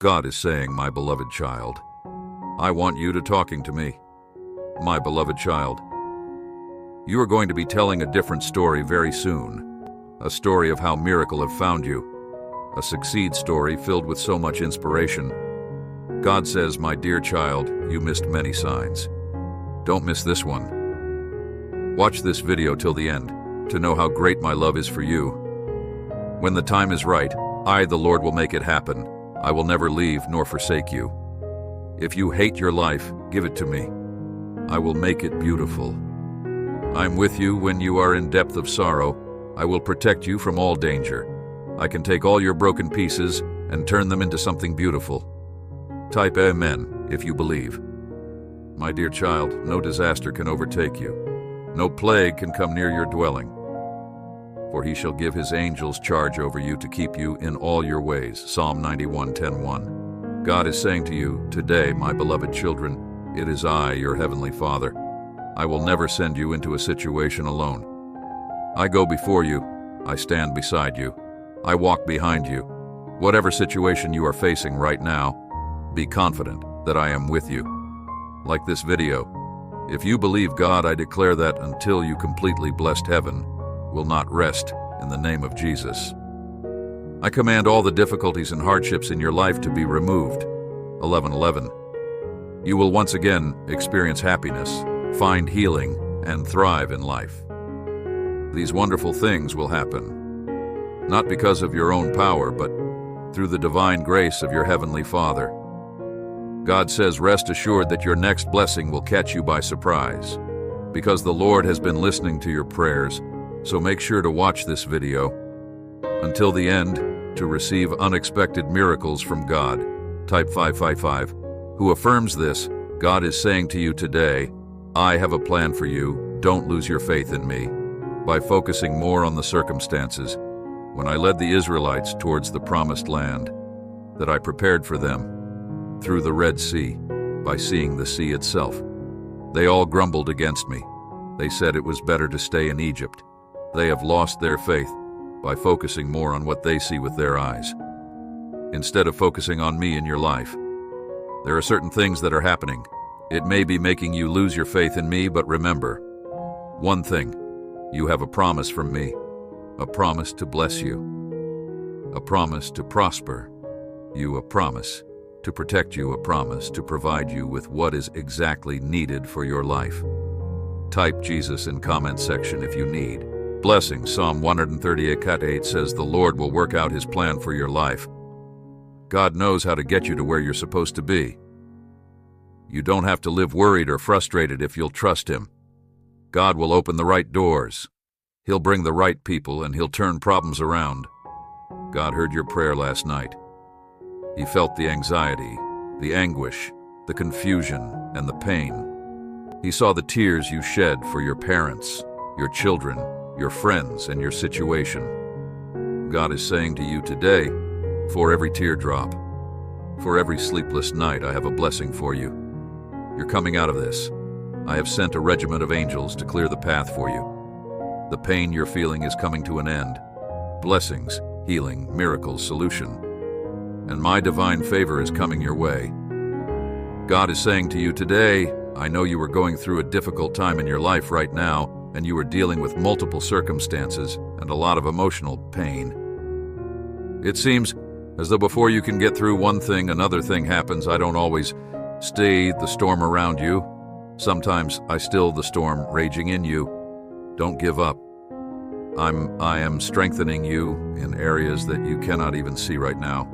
God is saying, my beloved child, I want you to talking to me. My beloved child, you are going to be telling a different story very soon. A story of how miracle have found you. A succeed story filled with so much inspiration. God says, my dear child, you missed many signs. Don't miss this one. Watch this video till the end to know how great my love is for you. When the time is right, I, the Lord, will make it happen. I will never leave nor forsake you. If you hate your life, give it to me. I will make it beautiful. I'm with you when you are in depth of sorrow. I will protect you from all danger. I can take all your broken pieces and turn them into something beautiful. Type Amen if you believe. My dear child, no disaster can overtake you. No plague can come near your dwelling. For he shall give his angels charge over you to keep you in all your ways. Psalm 91:10-1. God is saying to you, today, my beloved children, it is I, your heavenly Father. I will never send you into a situation alone. I go before you. I stand beside you. I walk behind you. Whatever situation you are facing right now, be confident that I am with you. Like this video, if you believe God, I declare that until you completely blessed heaven will not rest in the name of Jesus. I command all the difficulties and hardships in your life to be removed. 11:11. You will once again experience happiness, find healing, and thrive in life. These wonderful things will happen, not because of your own power, but through the divine grace of your Heavenly Father. God says, rest assured that your next blessing will catch you by surprise, because the Lord has been listening to your prayers, so make sure to watch this video until the end to receive unexpected miracles from God. Type 555. Who affirms this, God is saying to you today, I have a plan for you, don't lose your faith in me. By focusing more on the circumstances, when I led the Israelites towards the promised land that I prepared for them through the Red Sea, by seeing the sea itself, they all grumbled against me. They said it was better to stay in Egypt. They have lost their faith by focusing more on what they see with their eyes, instead of focusing on me in your life. There are certain things that are happening. It may be making you lose your faith in me, but remember one thing. You have a promise from me, a promise to bless you, a promise to prosper you, a promise to protect you, a promise to provide you with what is exactly needed for your life. Type Jesus in comment section if you need. Blessing. Psalm 138:8 says the Lord will work out his plan for your life. God knows how to get you to where you're supposed to be. You don't have to live worried or frustrated if you'll trust him. God will open the right doors. He'll bring the right people, and he'll turn problems around. God heard your prayer last night. He felt the anxiety, the anguish, the confusion, and the pain. He saw the tears you shed for your parents, your children, your friends, and your situation. God is saying to you today, for every teardrop, for every sleepless night, I have a blessing for you. You're coming out of this. I have sent a regiment of angels to clear the path for you. The pain you're feeling is coming to an end. Blessings, healing, miracles, solution. And my divine favor is coming your way. God is saying to you today, I know you are going through a difficult time in your life right now, and you are dealing with multiple circumstances and a lot of emotional pain. It seems as though before you can get through one thing, another thing happens. I don't always stay the storm around you. Sometimes I still the storm raging in you. Don't give up. I am strengthening you in areas that you cannot even see right now.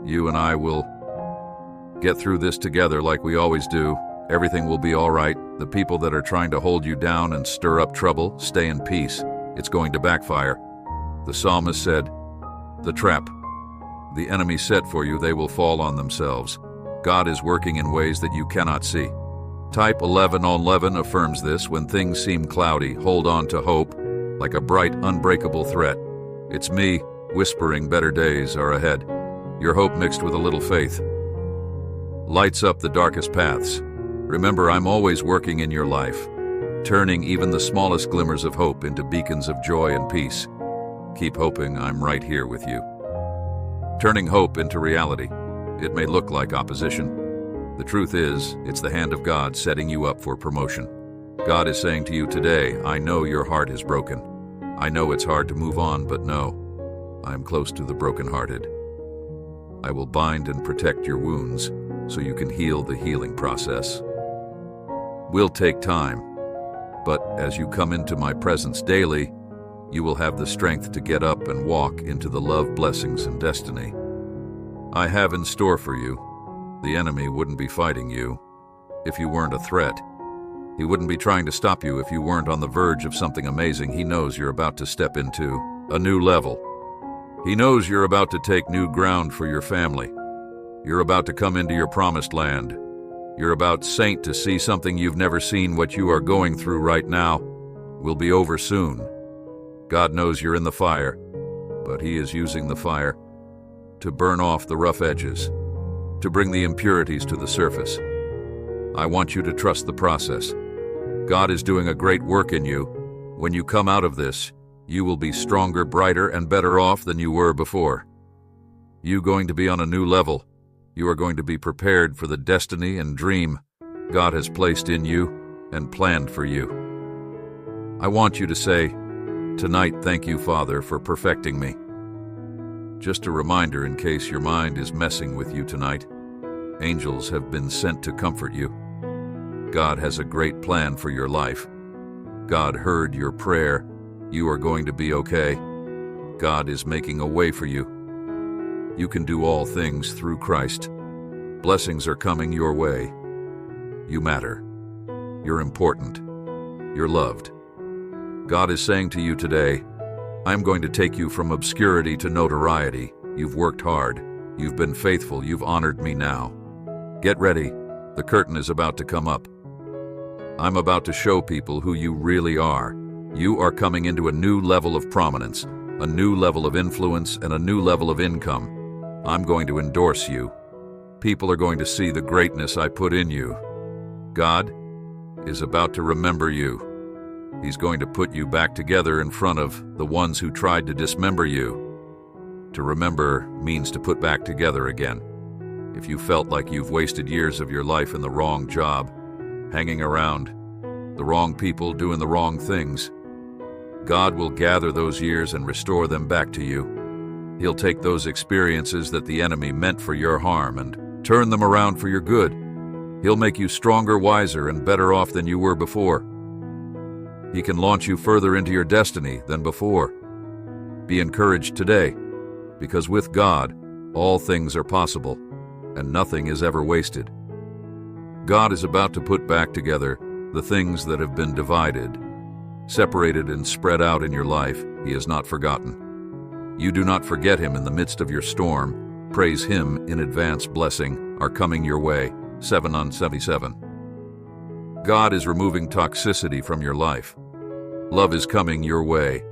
You and I will get through this together like we always do. Everything will be all right. The people that are trying to hold you down and stir up trouble, stay in peace. It's going to backfire. The psalmist said, the trap the enemy set for you, they will fall on themselves. God is working in ways that you cannot see. Type 11:11 affirms this. When things seem cloudy, hold on to hope like a bright, unbreakable threat. It's me whispering better days are ahead. Your hope mixed with a little faith lights up the darkest paths. Remember, I'm always working in your life, turning even the smallest glimmers of hope into beacons of joy and peace. Keep hoping, I'm right here with you. Turning hope into reality. It may look like opposition. The truth is, it's the hand of God setting you up for promotion. God is saying to you today, I know your heart is broken. I know it's hard to move on, but no, I am close to the brokenhearted. I will bind and protect your wounds so you can heal the healing process. Will take time, but as you come into my presence daily, you will have the strength to get up and walk into the love, blessings, and destiny I have in store for you. The enemy wouldn't be fighting you if you weren't a threat. He wouldn't be trying to stop you if you weren't on the verge of something amazing. He knows you're about to step into a new level. He knows you're about to take new ground for your family. You're about to come into your promised land. You're about, saint, to see something you've never seen. What you are going through right now will be over soon. God knows you're in the fire, but He is using the fire to burn off the rough edges, to bring the impurities to the surface. I want you to trust the process. God is doing a great work in you. When you come out of this, you will be stronger, brighter, and better off than you were before. You're going to be on a new level. You are going to be prepared for the destiny and dream God has placed in you and planned for you. I want you to say, tonight, thank you, Father, for perfecting me. Just a reminder in case your mind is messing with you tonight, angels have been sent to comfort you. God has a great plan for your life. God heard your prayer. You are going to be okay. God is making a way for you. You can do all things through Christ. Blessings are coming your way. You matter. You're important. You're loved. God is saying to you today, I'm going to take you from obscurity to notoriety. You've worked hard. You've been faithful. You've honored me now. Get ready. The curtain is about to come up. I'm about to show people who you really are. You are coming into a new level of prominence, a new level of influence, and a new level of income. I'm going to endorse you. People are going to see the greatness I put in you. God is about to remember you. He's going to put you back together in front of the ones who tried to dismember you. To remember means to put back together again. If you felt like you've wasted years of your life in the wrong job, hanging around, the wrong people doing the wrong things, God will gather those years and restore them back to you. He'll take those experiences that the enemy meant for your harm and turn them around for your good. He'll make you stronger, wiser, and better off than you were before. He can launch you further into your destiny than before. Be encouraged today, because with God, all things are possible, and nothing is ever wasted. God is about to put back together the things that have been divided, separated, and spread out in your life. He has not forgotten. You do not forget Him in the midst of your storm. Praise Him in advance. Blessing are coming your way. 7 on 77. God is removing toxicity from your life. Love is coming your way.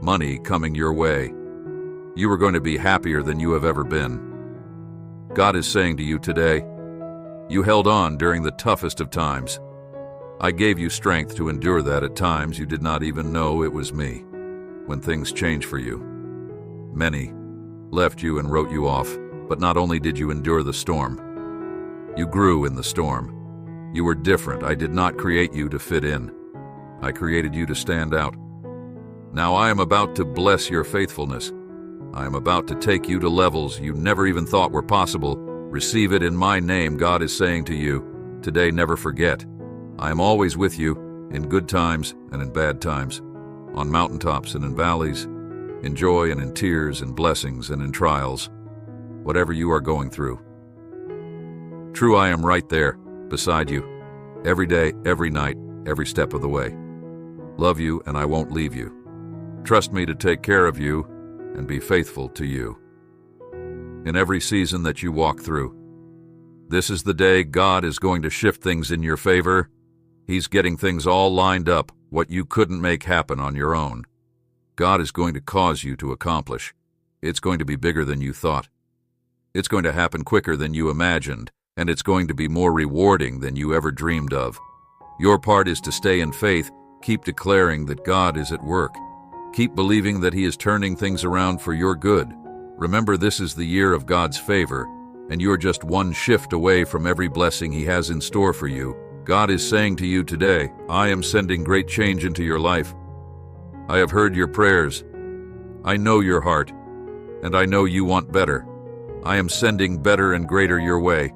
Money coming your way. You are going to be happier than you have ever been. God is saying to you today, you held on during the toughest of times. I gave you strength to endure that. At times you did not even know it was me. When things change for you, many left you and wrote you off, but not only did you endure the storm, you grew in the storm. You were different. I did not create you to fit in. I created you to stand out. Now I am about to bless your faithfulness. I am about to take you to levels you never even thought were possible. Receive it in my name. God is saying to you, today never forget. I am always with you, in good times and in bad times, on mountaintops and in valleys, in joy and in tears, in blessings and in trials, whatever you are going through. True, I am right there, beside you, every day, every night, every step of the way. Love you, and I won't leave you. Trust me to take care of you and be faithful to you. In every season that you walk through, this is the day God is going to shift things in your favor. He's getting things all lined up, what you couldn't make happen on your own. God is going to cause you to accomplish. It's going to be bigger than you thought. It's going to happen quicker than you imagined, and it's going to be more rewarding than you ever dreamed of. Your part is to stay in faith, keep declaring that God is at work. Keep believing that He is turning things around for your good. Remember, this is the year of God's favor. and you're just one shift away from every blessing He has in store for you. God is saying to you today, I am sending great change into your life. I have heard your prayers. I know your heart, and I know you want better. I am sending better and greater your way.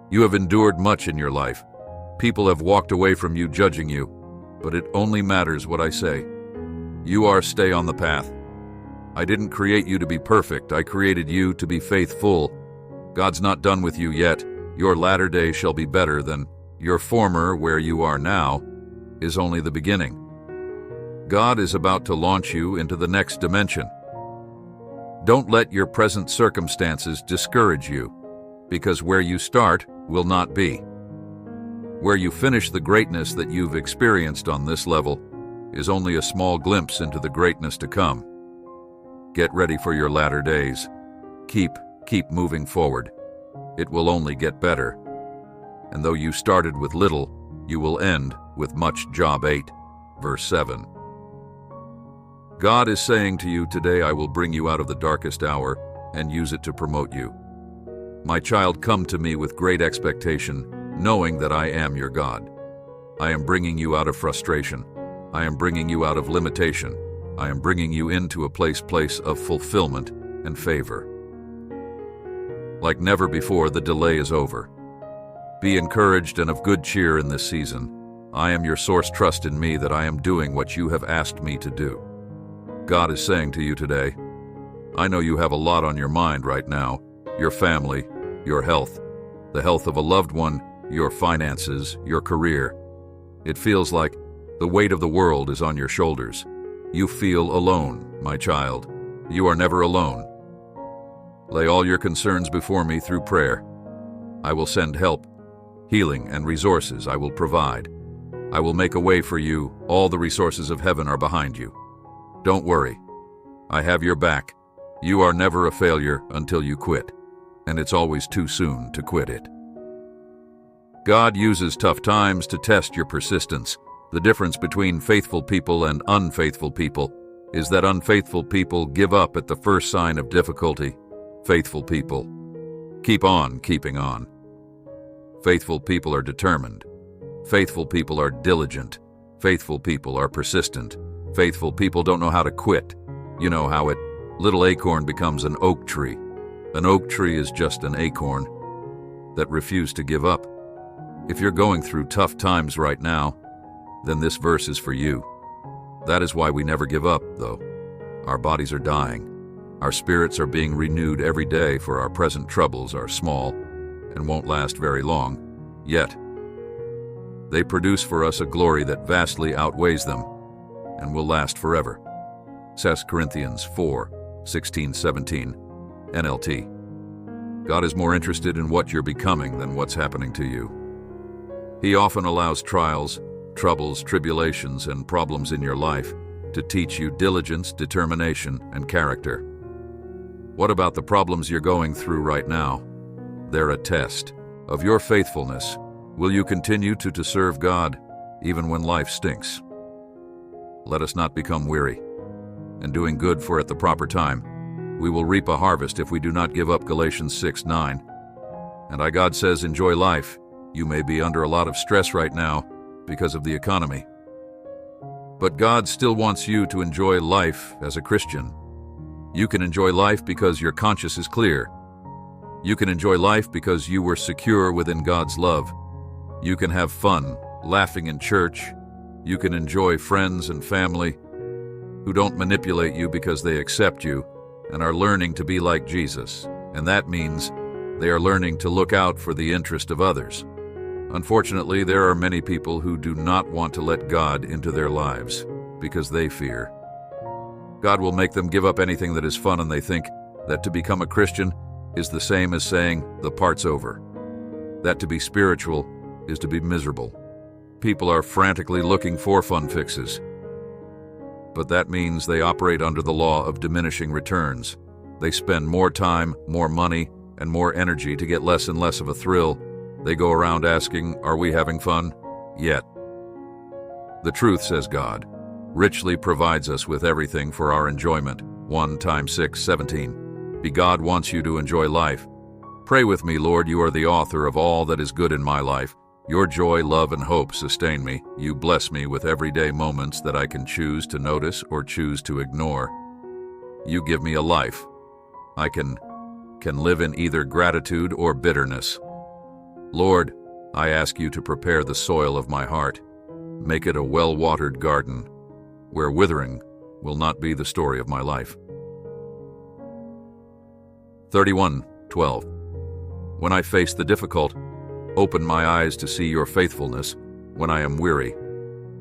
You have endured much in your life. People have walked away from you judging you, but it only matters what I say. You are stay on the path. I didn't create you to be perfect. I created you to be faithful. God's not done with you yet. Your latter day shall be better than your former. Where you are now is only the beginning. God is about to launch you into the next dimension. Don't let your present circumstances discourage you, because where you start will not be. Where you finish, the greatness that you've experienced on this level is only a small glimpse into the greatness to come. Get ready for your latter days. Keep moving forward. It will only get better. And though you started with little, you will end with much. Job 8, verse 7. God is saying to you today, I will bring you out of the darkest hour and use it to promote you. My child, come to me with great expectation, knowing that I am your God. I am bringing you out of frustration. I am bringing you out of limitation. I am bringing you into a place of fulfillment and favor. Like never before, the delay is over. Be encouraged and of good cheer in this season. I am your source. Trust in me that I am doing what you have asked me to do. God is saying to you today, I know you have a lot on your mind right now. Your family, your health, the health of a loved one, your finances, your career. It feels like the weight of the world is on your shoulders. You feel alone, my child. You are never alone. Lay all your concerns before me through prayer. I will send help, healing, and resources I will provide. I will make a way for you. All the resources of heaven are behind you. Don't worry. I have your back. You are never a failure until you quit, and it's always too soon to quit it. God uses tough times to test your persistence. The difference between faithful people and unfaithful people is that unfaithful people give up at the first sign of difficulty. Faithful people keep on keeping on. Faithful people are determined. Faithful people are diligent. Faithful people are persistent. Faithful people don't know how to quit. You know how it little acorn becomes an oak tree. An oak tree is just an acorn that refused to give up. If you're going through tough times right now, then this verse is for you. That is why we never give up, though. Our bodies are dying. Our spirits are being renewed every day, for our present troubles are small and won't last very long. Yet, they produce for us a glory that vastly outweighs them and will last forever. 2 Corinthians 4:16-17, NLT. God is more interested in what you're becoming than what's happening to you. He often allows trials, troubles, tribulations, and problems in your life to teach you diligence, determination, and character. What about the problems you're going through right now? They're a test of your faithfulness. Will you continue to serve God even when life stinks? Let us not become weary in doing good, for at the proper time we will reap a harvest if we do not give up. Galatians 6:9. And God says, enjoy life. You may be under a lot of stress right now because of the economy, but God still wants you to enjoy life as a Christian. You can enjoy life because your conscience is clear. You can enjoy life because you were secure within God's love. You can have fun, laughing in church. You can enjoy friends and family who don't manipulate you because they accept you and are learning to be like Jesus. And that means they are learning to look out for the interest of others. Unfortunately, there are many people who do not want to let God into their lives because they fear God will make them give up anything that is fun, and they think that to become a Christian is the same as saying the part's over. That to be spiritual is to be miserable. People are frantically looking for fun fixes, but that means they operate under the law of diminishing returns. They spend more time, more money, and more energy to get less and less of a thrill. They go around asking, are we having fun? Yet, the truth, says God, richly provides us with everything for our enjoyment. 1 times 6, 17. God wants you to enjoy life. Pray with me, Lord. You are the author of all that is good in my life. Your joy, love, and hope sustain me. You bless me with everyday moments that I can choose to notice or choose to ignore. You give me a life I can live in either gratitude or bitterness. Lord, I ask you to prepare the soil of my heart. Make it a well-watered garden, where withering will not be the story of my life. 31:12. When I face the difficult, open my eyes to see your faithfulness. When I am weary,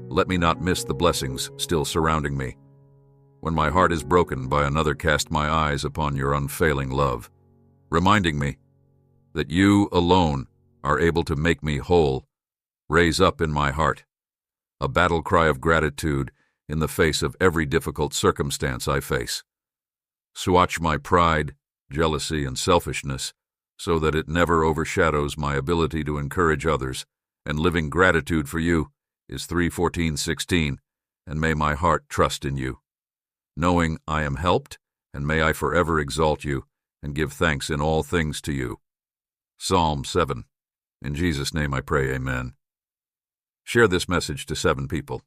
let me not miss the blessings still surrounding me. When my heart is broken by another, cast my eyes upon your unfailing love, reminding me that you alone are able to make me whole. Raise up in my heart a battle cry of gratitude in the face of every difficult circumstance I face. Swatch my pride, jealousy, and selfishness so that it never overshadows my ability to encourage others, and living gratitude for you is 3:14:16, and may my heart trust in you, knowing I am helped, and may I forever exalt you and give thanks in all things to you. Psalm 7. In Jesus' name I pray, amen. Share this message to 7 people.